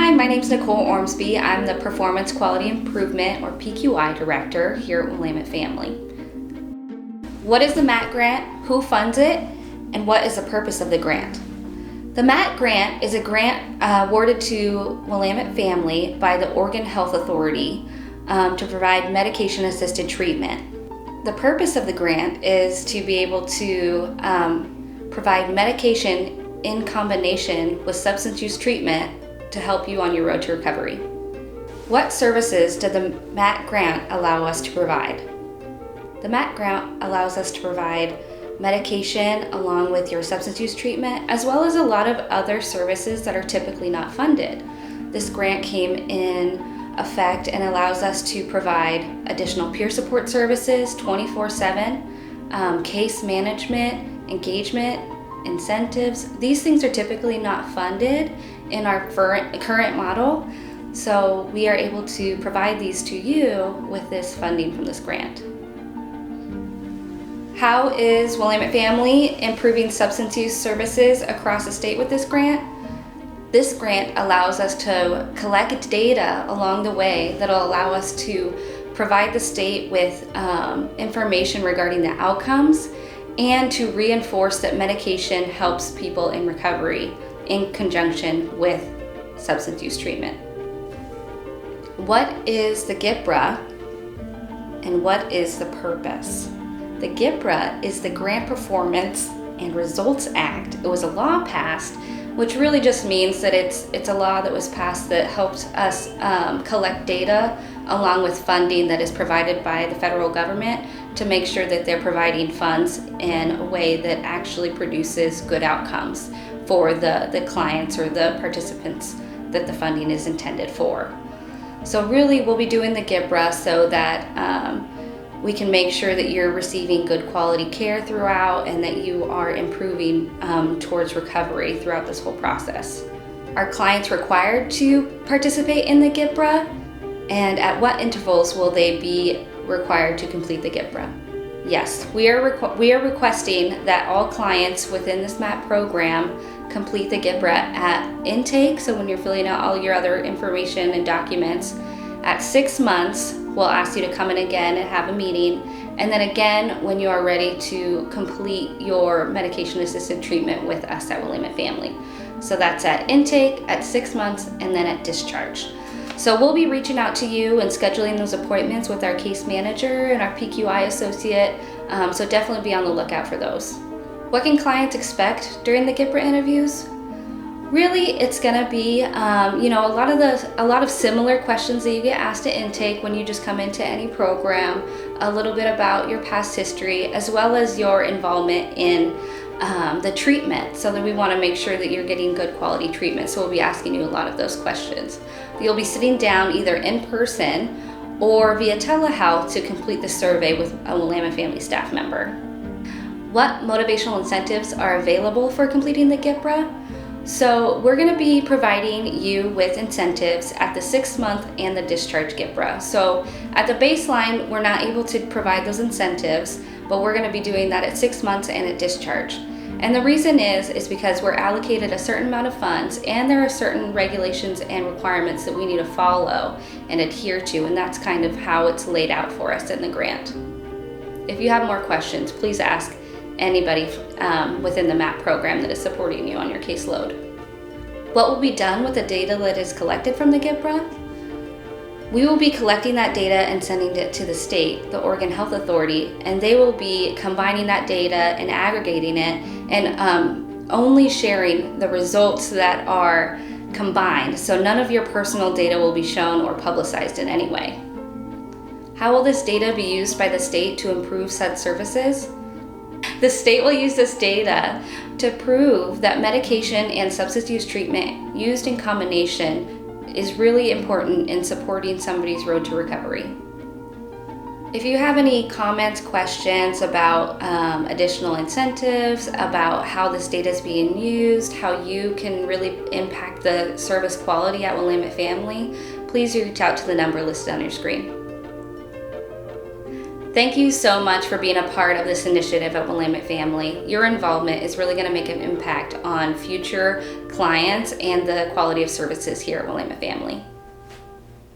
Hi, my name is Nicole Ormsby. I'm the Performance Quality Improvement, or PQI Director here at Willamette Family. What is the MAT grant? Who funds it? And what is the purpose of the grant? The MAT grant is a grant awarded to Willamette Family by the Oregon Health Authority to provide medication-assisted treatment. The purpose of the grant is to be able to provide medication in combination with substance use treatment to help you on your road to recovery. What services does the MAT grant allow us to provide? The MAT grant allows us to provide medication along with your substance use treatment, as well as a lot of other services that are typically not funded. This grant came in effect and allows us to provide additional peer support services 24/7, case management, engagement, incentives. These things are typically not funded in our current model, so we are able to provide these to you with this funding from this grant. How is Willamette Family improving substance use services across the state with this grant? This grant allows us to collect data along the way that will allow us to provide the state with information regarding the outcomes and to reinforce that medication helps people in recovery in conjunction with substance use treatment. What is the GPRA and what is the purpose? The GPRA is the Grant Performance and Results Act. It was a law passed, which really just means that it's a law that was passed that helps us collect data along with funding that is provided by the federal government to make sure that they're providing funds in a way that actually produces good outcomes for the clients or the participants that the funding is intended for. So really we'll be doing the GPRA so that we can make sure that you're receiving good quality care throughout and that you are improving towards recovery throughout this whole process. Are clients required to participate in the GPRA? And at what intervals will they be required to complete the GPRA? Yes, we are requesting that all clients within this MAT program complete the GPRA at intake, so when you're filling out all your other information and documents. At 6 months, we'll ask you to come in again and have a meeting, and then again when you are ready to complete your medication-assisted treatment with us at Willamette Family. So that's at intake, at 6 months, and then at discharge. So we'll be reaching out to you and scheduling those appointments with our case manager and our PQI associate, so definitely be on the lookout for those. What can clients expect during the GPRA interviews? Really, it's gonna be a lot of similar questions that you get asked at intake when you just come into any program, a little bit about your past history, as well as your involvement in the treatment, so that we want to make sure that you're getting good quality treatment. So we'll be asking you a lot of those questions. You'll be sitting down either in person or via telehealth to complete the survey with a Willamette Family staff member. What motivational incentives are available for completing the GPRA? So we're going to be providing you with incentives at the 6 month and the discharge GPRA. So at the baseline, we're not able to provide those incentives, but we're going to be doing that at 6 months and at discharge. And the reason is because we're allocated a certain amount of funds, and there are certain regulations and requirements that we need to follow and adhere to, and that's kind of how it's laid out for us in the grant. If you have more questions, please ask anybody within the MAT program that is supporting you on your caseload. What will be done with the data that is collected from the GPRA? We will be collecting that data and sending it to the state, the Oregon Health Authority, and they will be combining that data and aggregating it and only sharing the results that are combined. So none of your personal data will be shown or publicized in any way. How will this data be used by the state to improve said services? The state will use this data to prove that medication and substance use treatment used in combination is really important in supporting somebody's road to recovery. If you have any comments, questions about additional incentives, about how this data is being used, how you can really impact the service quality at Willamette Family, please reach out to the number listed on your screen. Thank you so much for being a part of this initiative at Willamette Family. Your involvement is really going to make an impact on future clients and the quality of services here at Willamette Family.